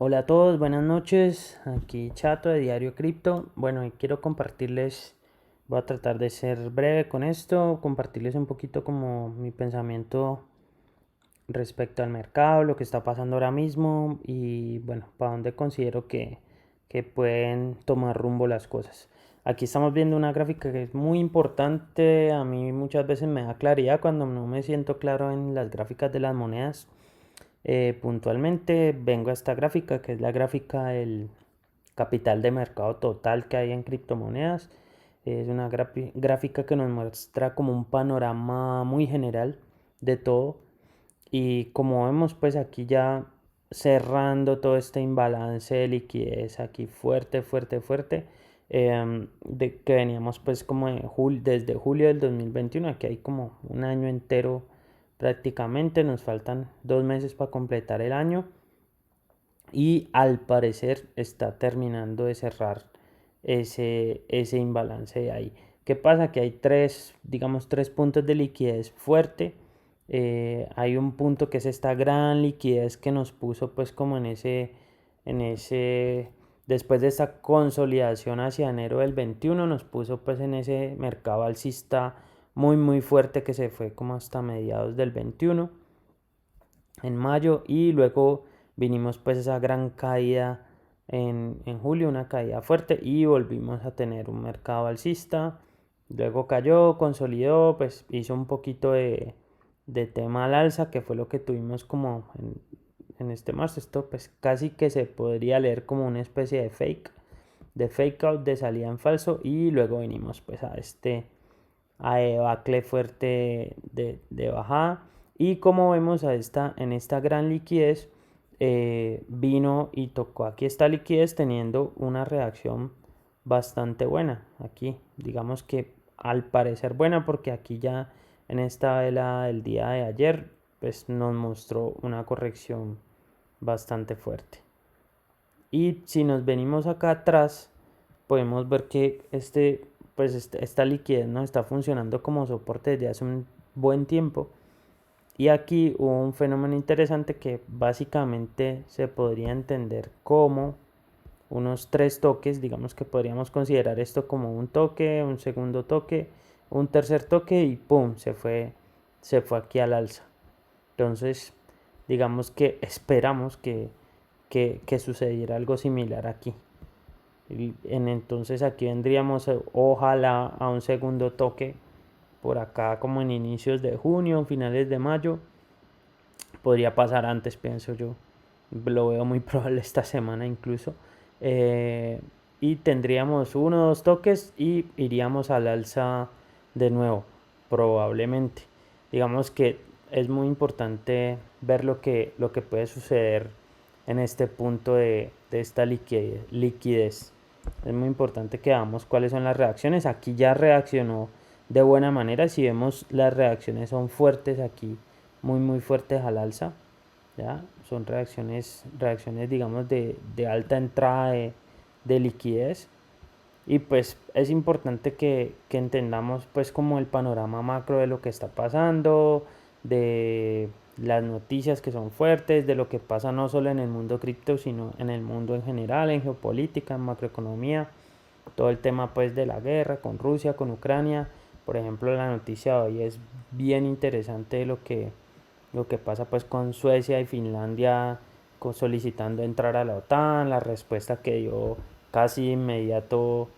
Hola a todos, buenas noches. Aquí Chato de Diario Cripto. Bueno, y quiero compartirles, voy a tratar de ser breve con esto, compartirles un poquito como mi pensamiento respecto al mercado, lo que está pasando ahora mismo y bueno, para dónde considero que pueden tomar rumbo las cosas. Aquí estamos viendo una gráfica que es muy importante. A mí muchas veces me da claridad cuando no me siento claro en las gráficas de las monedas. Puntualmente vengo a esta gráfica que es la gráfica del capital de mercado total que hay en criptomonedas. Es una gráfica que nos muestra como un panorama muy general de todo. Y como vemos pues aquí ya cerrando todo este imbalance de liquidez aquí fuerte, fuerte, fuerte. De que veníamos pues como desde julio del 2021, aquí hay como un año entero prácticamente, nos faltan 2 meses para completar el año y al parecer está terminando de cerrar ese imbalance de ahí. ¿Qué pasa? Que hay digamos, tres puntos de liquidez fuerte. Hay un punto que es esta gran liquidez que nos puso pues como después de esta consolidación hacia enero del 21, nos puso pues en ese mercado alcista muy muy fuerte que se fue como hasta mediados del 21 en mayo, y luego vinimos pues esa gran caída en julio, una caída fuerte, y volvimos a tener un mercado alcista. Luego cayó, consolidó, pues hizo un poquito de tema al alza, que fue lo que tuvimos como en este marzo. Esto pues casi que se podría leer como una especie de fake out, de salida en falso, y luego venimos pues a debacle fuerte de bajada. Y como vemos en esta gran liquidez, vino y tocó aquí esta liquidez teniendo una reacción bastante buena. Aquí digamos que al parecer buena, porque aquí ya en esta vela del día de ayer pues nos mostró una corrección bastante fuerte. Y si nos venimos acá atrás, podemos ver que esta liquidez nos está funcionando como soporte desde hace un buen tiempo. Y aquí hubo un fenómeno interesante que básicamente se podría entender como unos tres toques. Digamos que podríamos considerar esto como un toque, un segundo toque, un tercer toque y ¡pum! Se fue aquí al alza. Entonces, digamos que esperamos que sucediera algo similar aquí. Entonces aquí vendríamos ojalá a un segundo toque por acá como en inicios de junio, finales de mayo. Podría pasar antes, pienso yo. Lo veo muy probable esta semana incluso. Eh, y tendríamos uno o dos toques y iríamos al alza de nuevo, probablemente. Digamos que es muy importante ver lo que puede suceder en este punto de esta liquidez. Es muy importante que veamos cuáles son las reacciones. Aquí ya reaccionó de buena manera. Si vemos, las reacciones son fuertes aquí, muy muy fuertes al alza. ¿Ya? Son reacciones digamos de alta entrada de liquidez. Y pues es importante que entendamos pues como el panorama macro de lo que está pasando, de las noticias que son fuertes, de lo que pasa no solo en el mundo cripto, sino en el mundo en general, en geopolítica, en macroeconomía, todo el tema pues de la guerra con Rusia, con Ucrania. Por ejemplo, la noticia de hoy es bien interesante lo que pasa pues con Suecia y Finlandia solicitando entrar a la OTAN, la respuesta que dio casi inmediato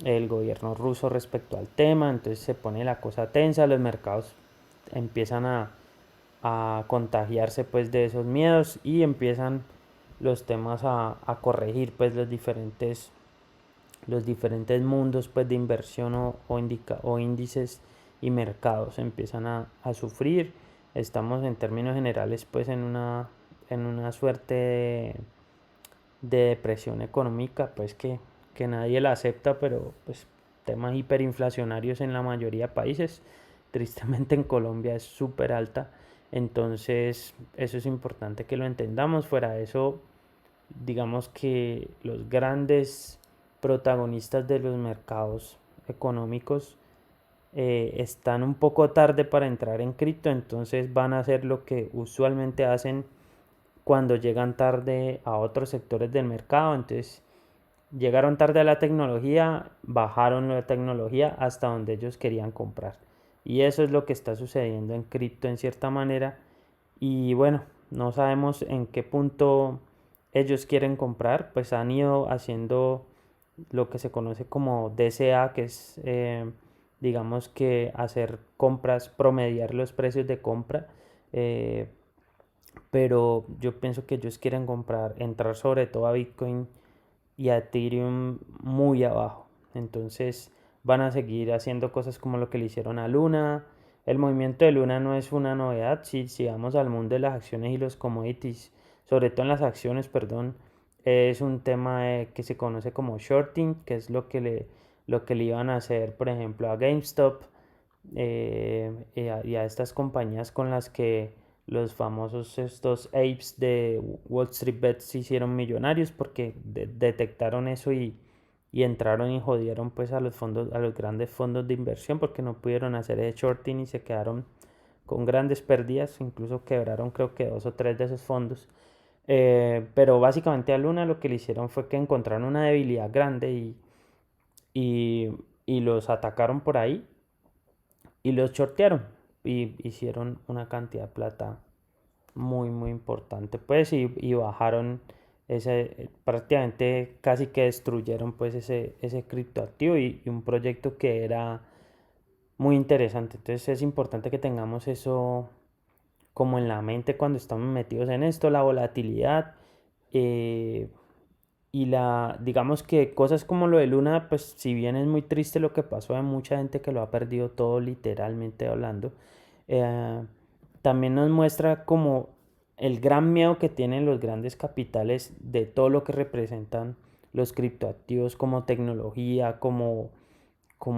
el gobierno ruso respecto al tema. Entonces se pone la cosa tensa, los mercados empiezan a contagiarse pues de esos miedos y empiezan los temas a corregir pues los diferentes mundos pues de inversión o índices y mercados empiezan a sufrir. Estamos en términos generales pues en una suerte de depresión económica pues que nadie la acepta, pero pues temas hiperinflacionarios en la mayoría de países. Tristemente en Colombia es súper alta. Entonces eso es importante que lo entendamos. Fuera de eso, digamos que los grandes protagonistas de los mercados económicos están un poco tarde para entrar en cripto. Entonces van a hacer lo que usualmente hacen cuando llegan tarde a otros sectores del mercado. Entonces llegaron tarde a la tecnología, bajaron la tecnología hasta donde ellos querían comprar. Y eso es lo que está sucediendo en cripto en cierta manera. Y bueno, no sabemos en qué punto ellos quieren comprar, pues han ido haciendo lo que se conoce como DCA, que es digamos que hacer compras, promediar los precios de compra. eh, pero yo pienso que ellos quieren comprar, entrar sobre todo a Bitcoin y a Ethereum muy abajo. Entonces van a seguir haciendo cosas como lo que le hicieron a Luna. El movimiento de Luna no es una novedad. Si vamos al mundo de las acciones y los commodities, sobre todo en las acciones, perdón, es un tema que se conoce como shorting, que es lo que le iban a hacer, por ejemplo, a GameStop y a estas compañías con las que los famosos estos apes de Wall Street Bets se hicieron millonarios porque detectaron eso y entraron y jodieron pues a los fondos, a los grandes fondos de inversión porque no pudieron hacer el shorting y se quedaron con grandes pérdidas, incluso quebraron creo que 2 o 3 de esos fondos. Pero básicamente a Luna lo que le hicieron fue que encontraron una debilidad grande y, y los atacaron por ahí y los shortearon y hicieron una cantidad de plata muy muy importante pues y bajaron ese prácticamente casi que destruyeron pues ese criptoactivo y un proyecto que era muy interesante. Entonces es importante que tengamos eso como en la mente cuando estamos metidos en esto, la volatilidad eh, y digamos que cosas como lo de Luna, pues si bien es muy triste lo que pasó, hay mucha gente que lo ha perdido todo literalmente hablando, eh, también nos muestra como el gran miedo que tienen los grandes capitales de todo lo que representan los criptoactivos como tecnología, como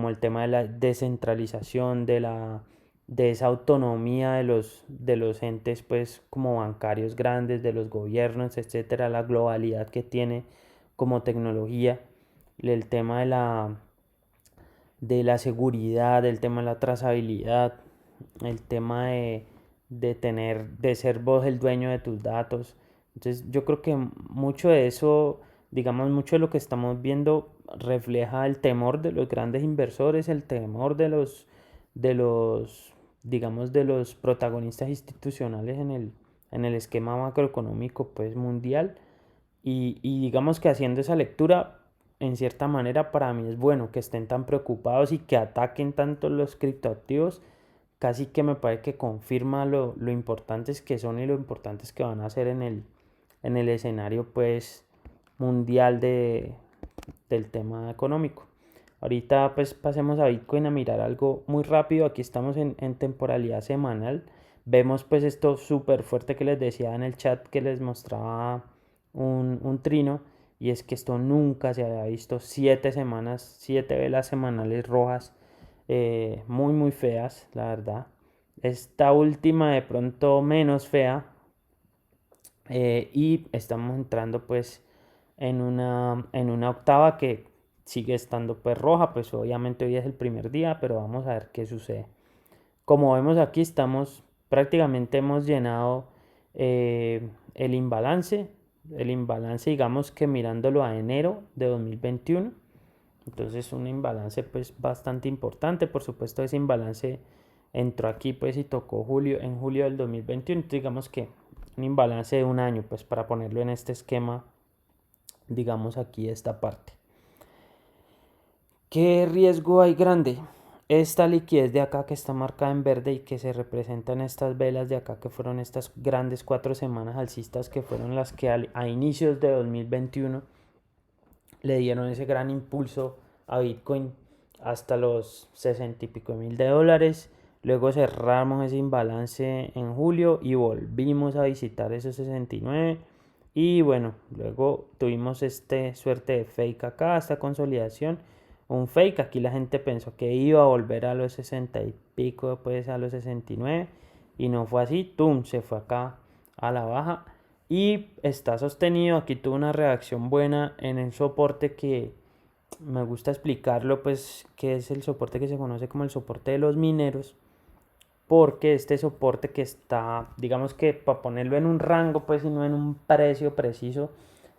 el tema de la descentralización, de esa autonomía de los entes pues como bancarios grandes, de los gobiernos, etcétera, la globalidad que tiene como tecnología, el tema de la seguridad, el tema de la trazabilidad, el tema de ser vos el dueño de tus datos. Entonces yo creo que mucho de eso, digamos, mucho de lo que estamos viendo refleja el temor de los grandes inversores, el temor de los, digamos, de los protagonistas institucionales en el esquema macroeconómico pues mundial y digamos que haciendo esa lectura, en cierta manera para mí es bueno que estén tan preocupados y que ataquen tanto los criptoactivos, casi que me parece que confirma lo importantes que son y lo importantes que van a ser en el escenario pues mundial del tema económico. Ahorita pues pasemos a Bitcoin a mirar algo muy rápido. Aquí estamos en temporalidad semanal. Vemos pues esto súper fuerte que les decía en el chat que les mostraba un trino. Y es que esto nunca se había visto. 7 semanas, 7 velas semanales rojas. Muy muy feas, la verdad. Esta última de pronto menos fea. Y estamos entrando pues en una octava que sigue estando pues roja, pues obviamente hoy es el primer día, pero vamos a ver qué sucede. Como vemos aquí estamos, prácticamente hemos llenado el imbalance digamos que mirándolo a enero de 2021, entonces un imbalance pues bastante importante, por supuesto ese imbalance entró aquí pues y tocó en julio del 2021, entonces digamos que un imbalance de un año pues para ponerlo en este esquema, digamos aquí esta parte. ¿Qué riesgo hay grande? Esta liquidez de acá que está marcada en verde y que se representa en estas velas de acá que fueron estas grandes 4 semanas alcistas que fueron las que a inicios de 2021 le dieron ese gran impulso a Bitcoin hasta los 60 y pico mil de dólares. Luego cerramos ese imbalance en julio y volvimos a visitar esos 69. Y bueno, luego tuvimos este suerte de fake acá, esta consolidación. Un fake, aquí la gente pensó que iba a volver a los 60 y pico, después a los 69. Y no fue así, ¡tum! Se fue acá a la baja y está sostenido. Aquí tuvo una reacción buena en el soporte que me gusta explicarlo, pues que es el soporte que se conoce como el soporte de los mineros, porque este soporte que está, digamos que para ponerlo en un rango, pues y no en un precio preciso,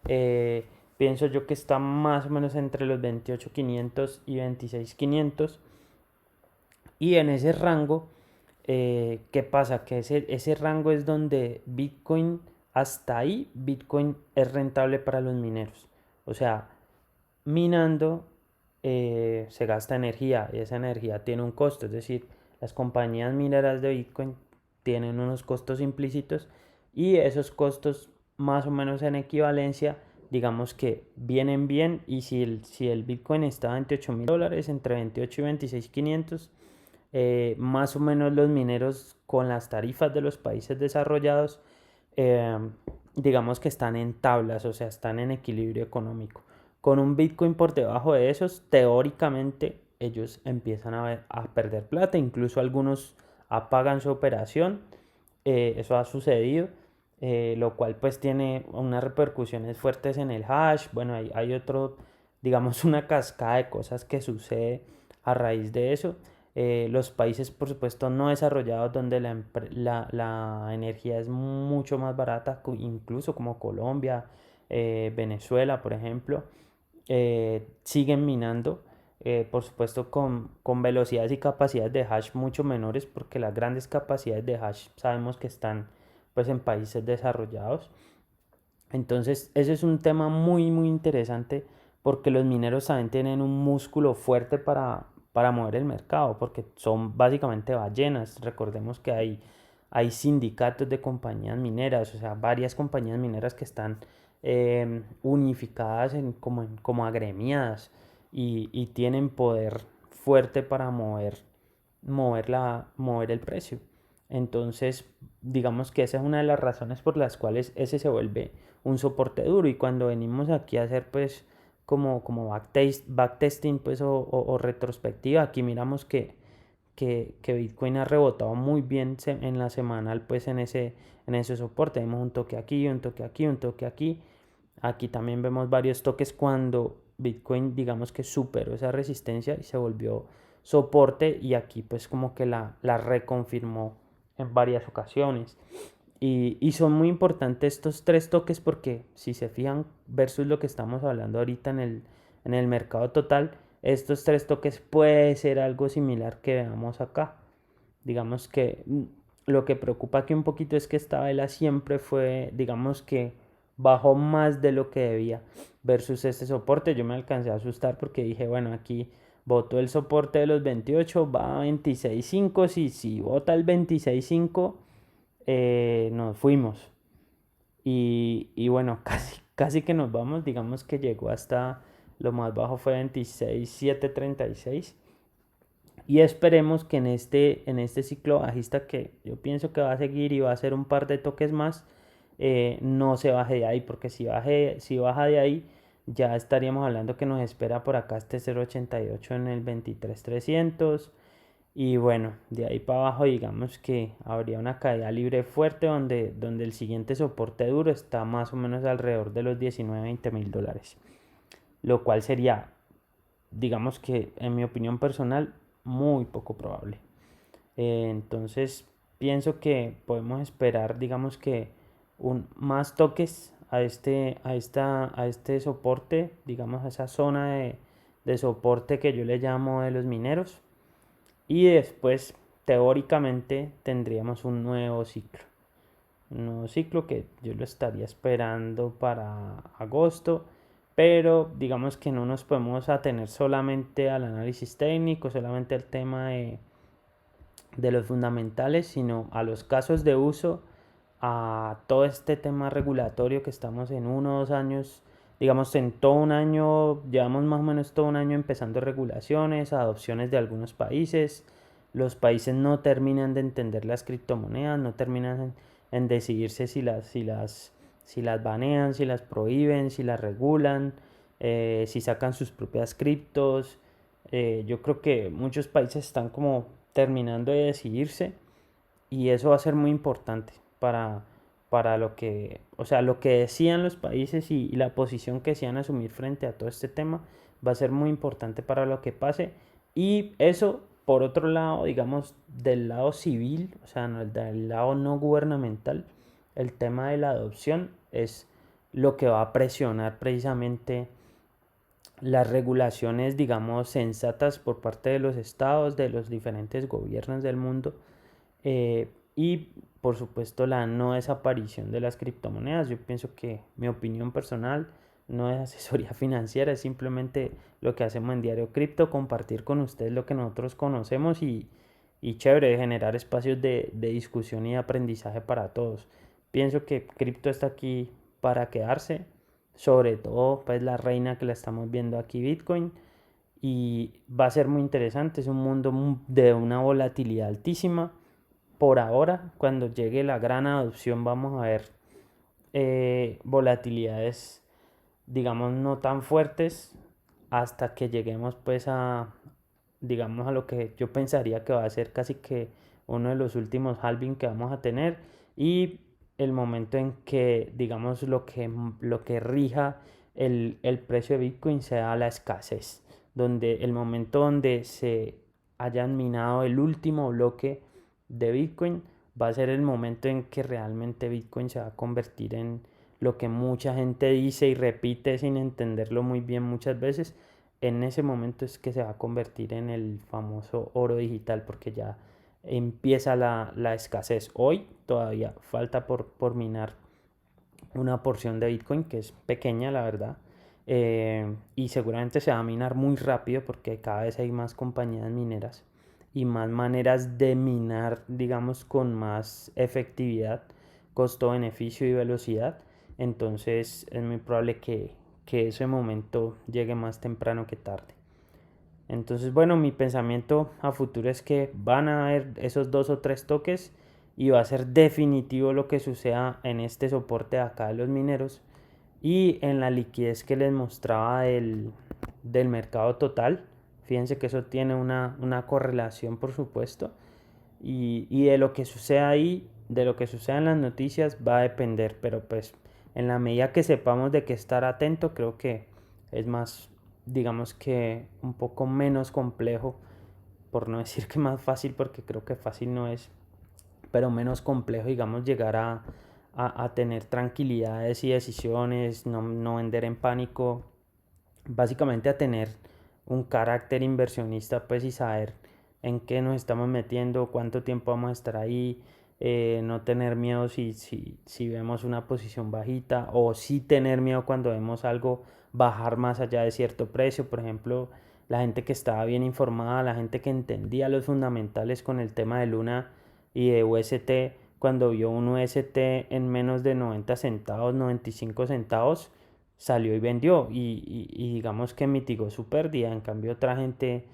eh, pienso yo que está más o menos entre los 28.500 y 26.500. Y en ese rango, ¿qué pasa? Que ese rango es donde Bitcoin, hasta ahí, Bitcoin es rentable para los mineros. O sea, minando se gasta energía y esa energía tiene un costo. Es decir, las compañías mineras de Bitcoin tienen unos costos implícitos y esos costos más o menos en equivalencia, digamos que vienen bien. Y si el Bitcoin está a $28.000, entre 28 y 26.500, más o menos los mineros con las tarifas de los países desarrollados, eh, digamos que están en tablas, o sea, están en equilibrio económico. Con un Bitcoin por debajo de esos, teóricamente ellos empiezan a perder plata, incluso algunos apagan su operación. Eso ha sucedido, lo cual pues tiene unas repercusiones fuertes en el hash. Bueno, hay otro, digamos, una cascada de cosas que sucede a raíz de eso. Los países, por supuesto, no desarrollados donde la energía es mucho más barata, incluso como Colombia, Venezuela, por ejemplo, siguen minando, por supuesto, con velocidades y capacidades de hash mucho menores, porque las grandes capacidades de hash sabemos que están pues en países desarrollados. Entonces, ese es un tema muy, muy interesante porque los mineros también tienen un músculo fuerte para mover el mercado, porque son básicamente ballenas. Recordemos que hay sindicatos de compañías mineras, o sea, varias compañías mineras que están unificadas como agremiadas y tienen poder fuerte para mover el precio. Entonces, digamos que esa es una de las razones por las cuales ese se vuelve un soporte duro. Y cuando venimos aquí a hacer pues como backtesting pues o retrospectiva, aquí miramos que Bitcoin ha rebotado muy bien en la semanal pues en ese soporte. Vemos un toque aquí, un toque aquí, un toque aquí. Aquí también vemos varios toques cuando Bitcoin, digamos que superó esa resistencia y se volvió soporte, y aquí pues como que la reconfirmó en varias ocasiones. Y son muy importantes estos tres toques porque si se fijan versus lo que estamos hablando ahorita en el mercado total, estos tres toques puede ser algo similar que veamos acá. Digamos que lo que preocupa aquí un poquito es que esta vela siempre fue, digamos que bajó más de lo que debía versus este soporte. Yo me alcancé a asustar porque dije, bueno, aquí botó el soporte de los 28, va a 26.5, si bota el 26.5, nos fuimos. Y bueno, casi que nos vamos, digamos que llegó hasta lo más bajo fue 26.736. Y esperemos que en este ciclo bajista, que yo pienso que va a seguir y va a hacer un par de toques más, no se baje de ahí, porque si baja de ahí, ya estaríamos hablando que nos espera por acá este 0.88 en el 23.300. Y bueno, de ahí para abajo digamos que habría una caída libre fuerte donde el siguiente soporte duro está más o menos alrededor de los 19-20 mil dólares. Lo cual sería, digamos que en mi opinión personal, muy poco probable. Entonces pienso que podemos esperar, digamos que más toques a este soporte, digamos a esa zona de soporte que yo le llamo de los mineros. Y después, teóricamente, tendríamos un nuevo ciclo. Un nuevo ciclo que yo lo estaría esperando para agosto. Pero digamos que no nos podemos atener solamente al análisis técnico, solamente al tema de los fundamentales, sino a los casos de uso, a todo este tema regulatorio que estamos en 1 o 2 años, digamos en todo un año, llevamos más o menos todo un año empezando regulaciones, adopciones de algunos países. Los países no terminan de entender las criptomonedas, no terminan en decidirse si las banean, si las prohíben, si las regulan, si sacan sus propias criptos. Yo creo que muchos países están como terminando de decidirse, y eso va a ser muy importante para lo que, o sea, lo que decían los países y la posición que decían asumir frente a todo este tema va a ser muy importante para lo que pase. Y eso por otro lado, digamos, del lado civil, o sea, del lado no gubernamental, el tema de la adopción es lo que va a presionar precisamente las regulaciones, digamos, sensatas por parte de los estados, de los diferentes gobiernos del mundo, y por supuesto la no desaparición de las criptomonedas. Yo pienso que mi opinión personal no es asesoría financiera, es simplemente lo que hacemos en Diario Cripto, compartir con ustedes lo que nosotros conocemos y chévere, generar espacios de discusión y aprendizaje para todos. Pienso que cripto está aquí para quedarse, sobre todo pues la reina que la estamos viendo aquí, Bitcoin, y va a ser muy interesante, es un mundo de una volatilidad altísima. Por ahora, cuando llegue la gran adopción, vamos a ver volatilidades, digamos, no tan fuertes hasta que lleguemos pues digamos, a lo que yo pensaría que va a ser casi que uno de los últimos halving que vamos a tener, y el momento en que, digamos, lo que rija el precio de Bitcoin sea la escasez, donde el momento donde se hayan minado el último bloque de Bitcoin va a ser el momento en que realmente Bitcoin se va a convertir en lo que mucha gente dice y repite sin entenderlo muy bien muchas veces. En ese momento es que se va a convertir en el famoso oro digital, porque ya empieza la escasez. Hoy todavía falta por minar una porción de Bitcoin que es pequeña, la verdad. Y seguramente se va a minar muy rápido porque cada vez hay más compañías mineras y más maneras de minar, digamos, con más efectividad, costo-beneficio y velocidad. Entonces es muy probable que ese momento llegue más temprano que tarde. Entonces, bueno, mi pensamiento a futuro es que van a haber esos 2 o 3 toques y va a ser definitivo lo que suceda en este soporte de acá de los mineros y en la liquidez que les mostraba del mercado total. Fíjense que eso tiene una correlación, por supuesto, y de lo que suceda ahí, de lo que suceda en las noticias va a depender, pero pues en la medida que sepamos de qué estar atento, creo que es más, digamos que un poco menos complejo, por no decir que más fácil, porque creo que fácil no es, pero menos complejo, digamos, llegar a tener tranquilidades y decisiones, no vender en pánico, básicamente a tener un carácter inversionista, pues, y saber en qué nos estamos metiendo, cuánto tiempo vamos a estar ahí, no tener miedo si vemos una posición bajita, o sí tener miedo cuando vemos algo bajar más allá de cierto precio. Por ejemplo, la gente que estaba bien informada, la gente que entendía los fundamentales con el tema de Luna y de UST, cuando vio un UST en menos de 90 centavos, 95 centavos, salió y vendió y digamos que mitigó su pérdida. En cambio, otra gente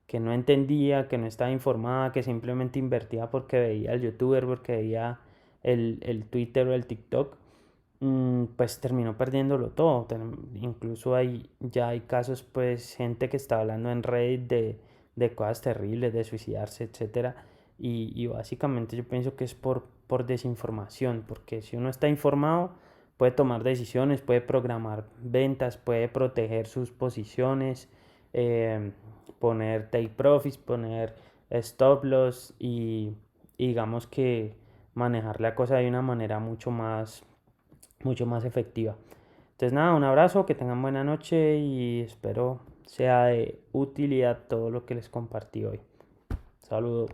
que no entendía, que no estaba informada, que simplemente invertía porque veía el youtuber, porque veía el Twitter o el TikTok, pues terminó perdiéndolo todo. Incluso ya hay casos, pues, gente que está hablando en Reddit de cosas terribles, de suicidarse, etcétera. Y básicamente yo pienso que es por desinformación, porque si uno está informado, puede tomar decisiones, puede programar ventas, puede proteger sus posiciones, eh, poner take profits, poner stop loss y digamos que manejar la cosa de una manera mucho más efectiva. Entonces nada, un abrazo, que tengan buena noche y espero sea de utilidad todo lo que les compartí hoy. Saludos.